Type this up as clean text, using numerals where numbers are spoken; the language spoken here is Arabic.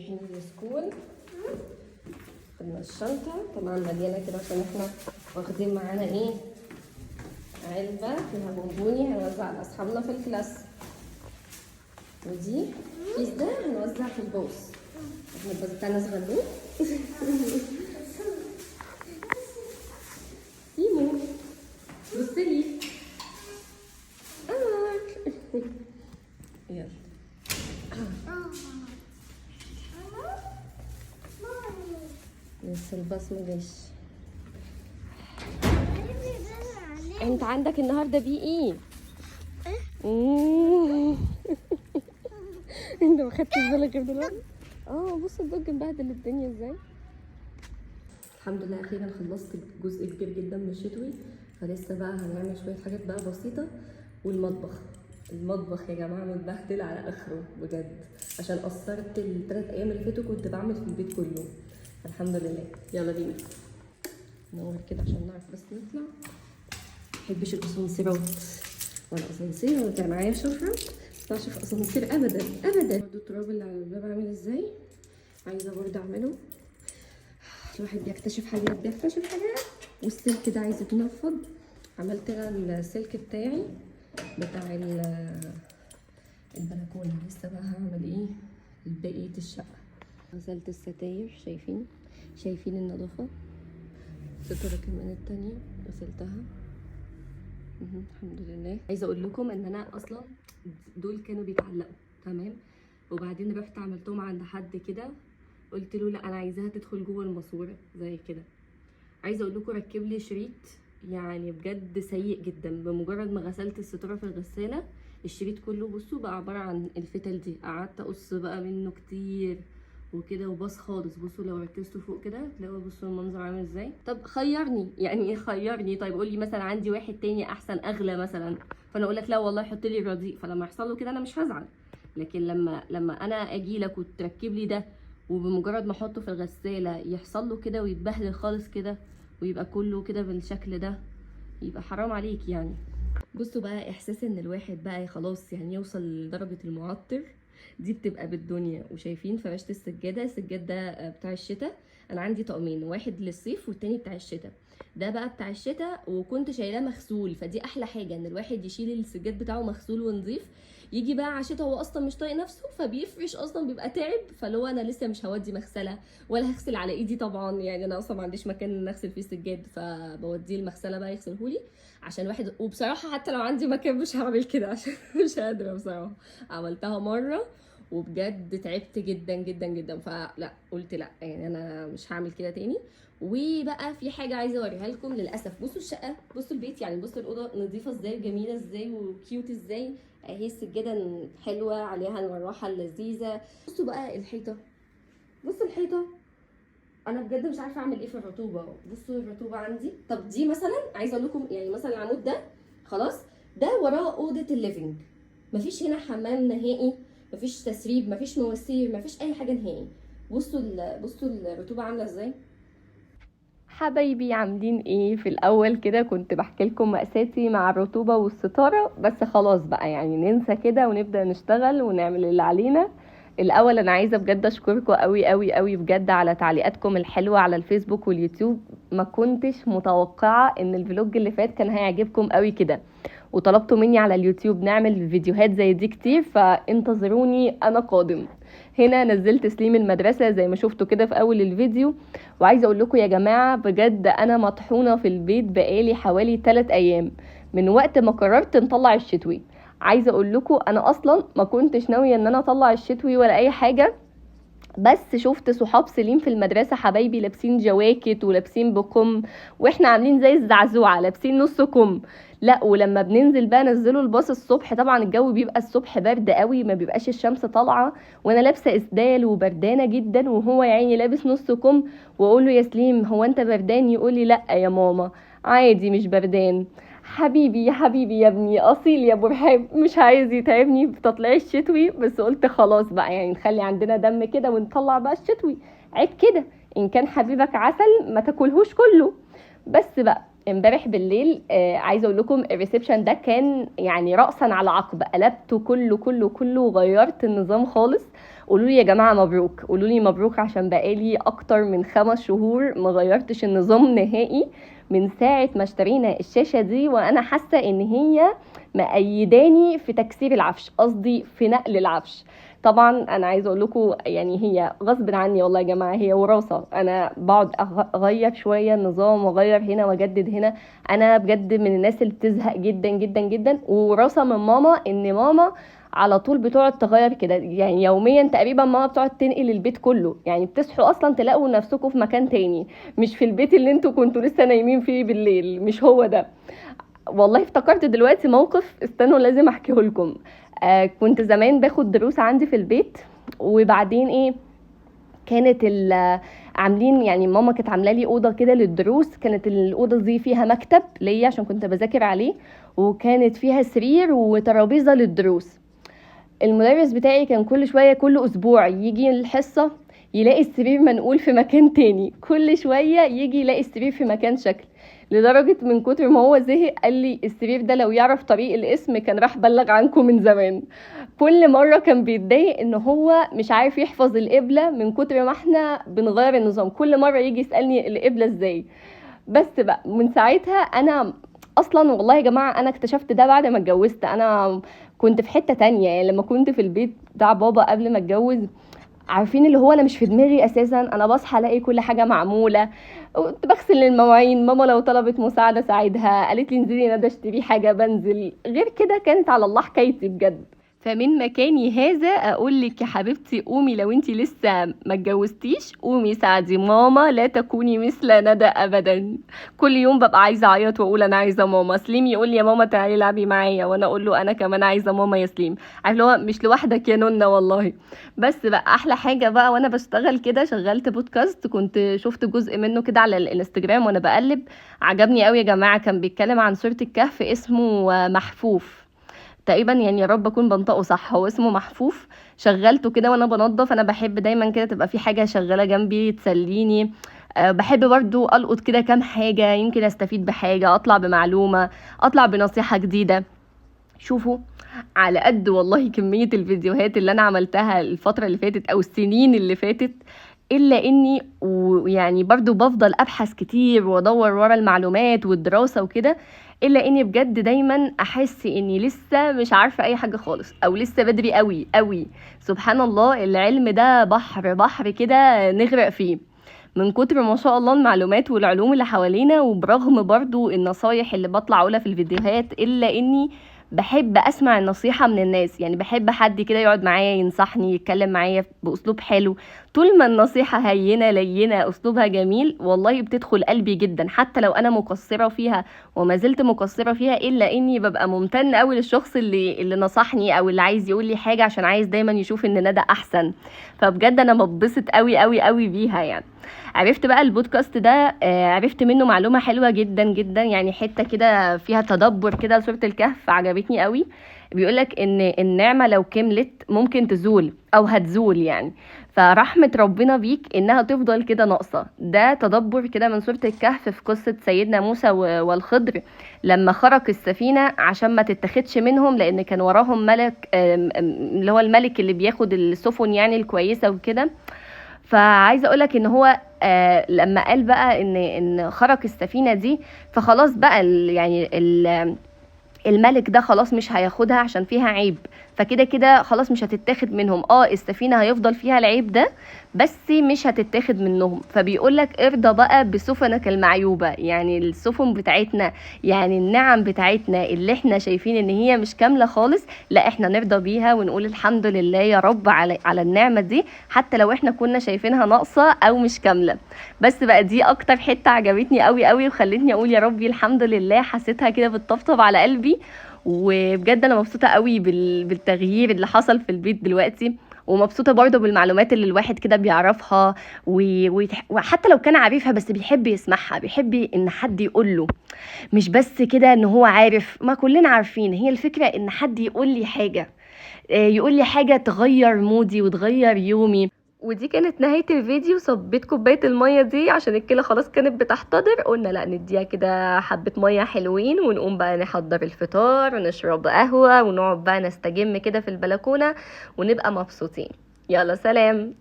رايحين السكول. خدنا الشنطة طبعا مليانة كده عشان احنا واخدين معانا ايه، علبة فيها بونبوني هنوزع على اصحابنا في الكلاس، ودي كيس ده هنوزع في البوس. احنا البوس بتاعنا صغنون. سيمو بصلي يلا. لسه الباص مجاش. انت عندك النهارده بيه ايه؟ انت ما خدتش بالك غير دلوقتي؟ بص الدوج مبهدل الدنيا ازاي. الحمد لله اخيرا خلصت جزء كبير جدا من الشتوي، فلسه بقى هنعمل شويه حاجات بقى بسيطه. المطبخ يا جماعه متبهدل على اخره بجد، عشان قصرت ال3 ايام اللي فاتوا كنت بعمل في البيت كله. الحمد لله. يلا بينا نور كده عشان نعرف بس نطلع. محبش الاسانسيرات ولا اسانسير ولا معايا شفره، ما ينفعش في اسانسير ابدا ابدا. برضه التراب اللي على الباب عامل ازاي، عايزه برضه اعمله. الواحد بيكتشف حاجات والسلك ده عايز يتنفض. عملت انا السلك بتاعي بتاع البلكونه، لسه بقى هعمل ايه بقيه الشقه. غسلت الستاير، شايفين النظافه. الستاره كمان التانية غسلتها الحمد لله. عايزه اقول لكم ان انا اصلا دول كانوا بيتعلقوا تمام، وبعدين رحت عملتهم عند حد كده، قلت له لا انا عايزاها تدخل جوه الماسوره زي كده. عايزه اقول لكم ركب لي شريط يعني بجد سيء جدا. بمجرد ما غسلت الستاره في الغساله الشريط كله بصوا بقى عباره عن الفتل دي. قعدت اقص بقى منه كتير وكده وباص خالص. بصوا لو ركزتوا فوق كده تلاقوا بصوا المنظر عامل ازاي. طب خيرني يعني ايه خيرني؟ طيب قول لي مثلا عندي واحد تاني احسن اغلى مثلا، فانا اقول لك لا والله حط لي الرديء، فلما يحصل له كده انا مش هزعل. لكن لما انا اجي لك وتركب لي ده وبمجرد ما احطه في الغساله يحصل له كده ويتبهدل خالص كده ويبقى كله كده بالشكل ده، يبقى حرام عليك يعني. بصوا بقى احساس ان الواحد بقى خلاص يعني يوصل لدرجه المعطر دي بتبقى بالدنيا. وشايفين فرشت السجاد ده بتاع الشتاء. انا عندي طقمين، واحد للصيف والتاني بتاع الشتاء. ده بقى بتاع الشتاء وكنت شايلاه مغسول، فدي احلى حاجه ان الواحد يشيل السجاد بتاعه مغسول ونظيف. يجي بقى على الشتاء هو اصلا مش طايق نفسه فبيفرش اصلا بيبقى تعب، فلو انا لسه مش هودي مغسله ولا هغسل على ايدي طبعا، يعني انا اصلا ما عنديش مكان ان اغسل فيه السجاد، فبوديه المغسله بقى يغسلهولي عشان واحد. وبصراحه حتى لو عندي مكان مش هعمل كده عشان مش قادره بصراحه. عملتها مره وبجد تعبت جدا جدا جدا، فلا قلت لا يعني انا مش هعمل كده تاني. وبقى في حاجه عايزه اوريها لكم للاسف. بصوا الشقه، بصوا البيت، يعني بصوا الاوضه نظيفه ازاي وجميله ازاي وكيوت ازاي اهي. السجاده حلوه عليها المروحه اللذيذه. بصوا بقى الحيطه، بصوا الحيطه. انا بجد مش عارفه اعمل ايه في الرطوبه. بصوا الرطوبه عندي. طب دي مثلا عايزه اقول لكم يعني مثلا العمود ده خلاص ده وراه اوضه الليفينج، مفيش هنا حمام نهائي، مفيش تسريب، مفيش مواسير، مفيش اي حاجه نهائي. بصوا الرطوبه عامله ازاي. حبايبي عاملين ايه؟ في الاول كده كنت بحكي لكم مأساتي مع الرطوبه والستاره، بس خلاص بقى يعني ننسى كده ونبدا نشتغل ونعمل اللي علينا. الاول انا عايزه بجد اشكركم قوي قوي قوي بجد على تعليقاتكم الحلوه على الفيسبوك واليوتيوب. ما كنتش متوقعه ان الفلوج اللي فات كان هيعجبكم قوي كده، وطلبتوا مني على اليوتيوب نعمل فيديوهات زي دي كتير، فانتظروني انا قادم. هنا نزلت سليم المدرسه زي ما شفتوا كده في اول الفيديو. وعايزه اقول لكم يا جماعه بجد انا مطحونه في البيت بقالي حوالي 3 ايام من وقت ما قررت نطلع الشتوي. عايزه اقول لكم انا اصلا ما كنتش ناويه ان انا اطلع الشتوي ولا اي حاجه، بس شفت صحاب سليم في المدرسه حبايبي لابسين جواكت ولابسين بكم، واحنا عاملين زي الزعزوعه لابسين نص كم. لا ولما بننزل بقى نزلوا الباص الصبح، طبعا الجو بيبقى الصبح برد قوي ما بيبقاش الشمس طالعه، وانا لابسه اسدال وبردانه جدا وهو يا عيني لابس نص كم. واقول له يا سليم هو انت بردان؟ يقول لي لا يا ماما عادي مش بردان. حبيبي يا حبيبي يا ابني اصيل يا ابو رحاب، مش عايز يتعبني في تطليع الشتوي، بس قلت خلاص بقى يعني نخلي عندنا دم كده ونطلع بقى الشتوي. عيب كده، ان كان حبيبك عسل ما تاكلهوش كله. بس بقى امبارح بالليل عايزه اقول لكم الريسبشن ده كان يعني رأسا على عقب، قلبته كله كله كله وغيرت النظام خالص. قولوا لي يا جماعه مبروك، قولوا لي مبروك، عشان بقالي اكتر من 5 شهور ما غيرتش النظام نهائي من ساعه ما اشترينا الشاشه دي، وانا حاسه ان هي مأيداني في تكسير العفش، قصدي في نقل العفش. طبعا انا عايزه اقول لكم يعني هي غصب عني والله يا جماعه، هي وراثه، انا بقعد اغير شويه النظام واغير هنا واجدد هنا. انا بجد من الناس اللي بتزهق جدا جدا جدا، ووراثه من ماما، ان ماما على طول بتقعد تغير كده، يعني يوميا تقريبا ماما بتقعد تنقل البيت كله، يعني بتصحوا اصلا تلاقوا نفسكم في مكان تاني، مش في البيت اللي انتوا كنتوا لسه نايمين فيه بالليل، مش هو ده. والله افتكرت دلوقتي موقف، استنوا لازم احكيه لكم. كنت زمان باخد دروس عندي في البيت، وبعدين ايه، كانت عاملين يعني ماما كانت عامله لي اوضه كده للدروس، كانت الاوضه دي فيها مكتب ليا عشان كنت بذاكر عليه، وكانت فيها سرير وترابيزه للدروس. المدرس بتاعي كان كل شويه كل اسبوع يجي الحصه يلاقي السرير منقول في مكان تاني، كل شويه يجي يلاقي السرير في مكان شكل، لدرجه من كتر ما هو زهق قال لي السرير ده لو يعرف طريق الاسم كان راح بلغ عنكم من زمان. كل مره كان بيتضايق ان هو مش عارف يحفظ القبله من كتر ما احنا بنغير النظام، كل مره يجي يسالني القبله ازاي. بس بقى من ساعتها انا اصلا والله يا جماعه انا اكتشفت ده بعد ما اتجوزت. انا كنت في حته تانية، يعني لما كنت في البيت بتاع بابا قبل ما اتجوز، عارفين اللي هو انا مش في دماغي اساسا، انا بصحى الاقي كل حاجه معموله، كنت بغسل المواعين، ماما لو طلبت مساعده ساعدها، قالت لي انزلي ندى اشتري حاجه بنزل، غير كده كانت على الله حكايتي بجد. فمن مكاني هذا اقول لك يا حبيبتي، قومي لو انتي لسه ما اتجوزتيش، قومي ساعدي ماما، لا تكوني مثل ندى ابدا. كل يوم ببقى عايزه اعيط واقول انا عايزه ماما. سليم يقول لي يا ماما تعالي العبي معايا، وانا اقول له انا كمان عايزه ماما يا سليم. عارف اللي هو مش لوحدك يا نونا والله. بس بقى احلى حاجه بقى، وانا بشتغل كده شغلت بودكاست، كنت شفت جزء منه كده على الانستجرام وانا بقلب، عجبني قوي يا جماعه، كان بيتكلم عن سوره الكهف، اسمه محفوف تقريبا، يعني يا رب اكون بنطقه صح، هو اسمه محفوف. شغلته كده وانا بنظف، انا بحب دايما كده تبقى في حاجه شغاله جنبي تسليني. بحب برضو القط كده كام حاجه، يمكن استفيد بحاجه، اطلع بمعلومه، اطلع بنصيحه جديده. شوفوا، على قد والله كميه الفيديوهات اللي انا عملتها الفتره اللي فاتت او السنين اللي فاتت، الا اني ويعني برضو بفضل ابحث كتير وادور ورا المعلومات والدراسه وكده، الا اني بجد دايما احس اني لسه مش عارفه اي حاجه خالص، او لسه بدري قوي قوي. سبحان الله، العلم ده بحر بحر كده نغرق فيه من كتر ما شاء الله المعلومات والعلوم اللي حوالينا. وبرغم برضو النصايح اللي بطلع اقولها في الفيديوهات، الا اني بحب اسمع النصيحة من الناس، يعني بحب حد كده يقعد معايا ينصحني، يتكلم معايا باسلوب حلو. طول ما النصيحة هينة لينة اسلوبها جميل، والله بتدخل قلبي جدا، حتى لو انا مقصرة فيها وما زلت مقصرة فيها، الا اني ببقى ممتن قوي للشخص اللي نصحني او اللي عايز يقول لي حاجة، عشان عايز دايما يشوف ان ندى احسن. فبجد انا ببسط قوي قوي قوي بيها يعني. عرفت بقى البودكاست ده، عرفت منه معلومة حلوة جدا جدا، يعني حتة كده فيها تدبر كده لسورة الكهف عجبتني قوي. بيقولك ان النعمة لو كملت ممكن تزول او هتزول يعني، فرحمة ربنا بيك انها تفضل كده ناقصة. ده تدبر كده من سورة الكهف في قصة سيدنا موسى والخضر، لما خرق السفينة عشان ما تتخدش منهم، لان كان وراهم ملك، اللي هو الملك اللي بياخد السفن يعني الكويسة وكده. فعايزه اقولك ان هو لما قال بقى ان خرق السفينه دي، فخلاص بقى الملك ده خلاص مش هياخدها عشان فيها عيب، فكده كده خلاص مش هتتاخد منهم. السفينة هيفضل فيها العيب ده بس مش هتتاخد منهم. فبيقولك ارضى بقى بسفنك المعيوبة، يعني السفن بتاعتنا، يعني النعم بتاعتنا اللي احنا شايفين ان هي مش كاملة خالص، لا احنا نرضى بيها ونقول الحمد لله يا رب على النعمة دي، حتى لو احنا كنا شايفينها ناقصة او مش كاملة. بس بقى دي اكتر حتة عجبتني قوي قوي وخلتني اقول يا ربي الحمد لله، حسيتها كده بتطبطب على قلبي. وبجد انا مبسوطه قوي بالتغيير اللي حصل في البيت دلوقتي، ومبسوطه برضه بالمعلومات اللي الواحد كده بيعرفها، وحتى لو كان عارفها بس بيحب يسمعها، بيحب ان حد يقوله، مش بس كده ان هو عارف، ما كلنا عارفين، هي الفكره ان حد يقول لي حاجه، يقول لي حاجه تغير مودي وتغير يومي. ودي كانت نهاية الفيديو. صبيت كوباية المية دي عشان الكلى خلاص كانت بتحتضر، قلنا لا نديها كده حبة مية حلوين ونقوم بقى نحضر الفطار ونشرب قهوة ونقعد بقى نستجم كده في البلكونة ونبقى مبسوطين. يلا سلام.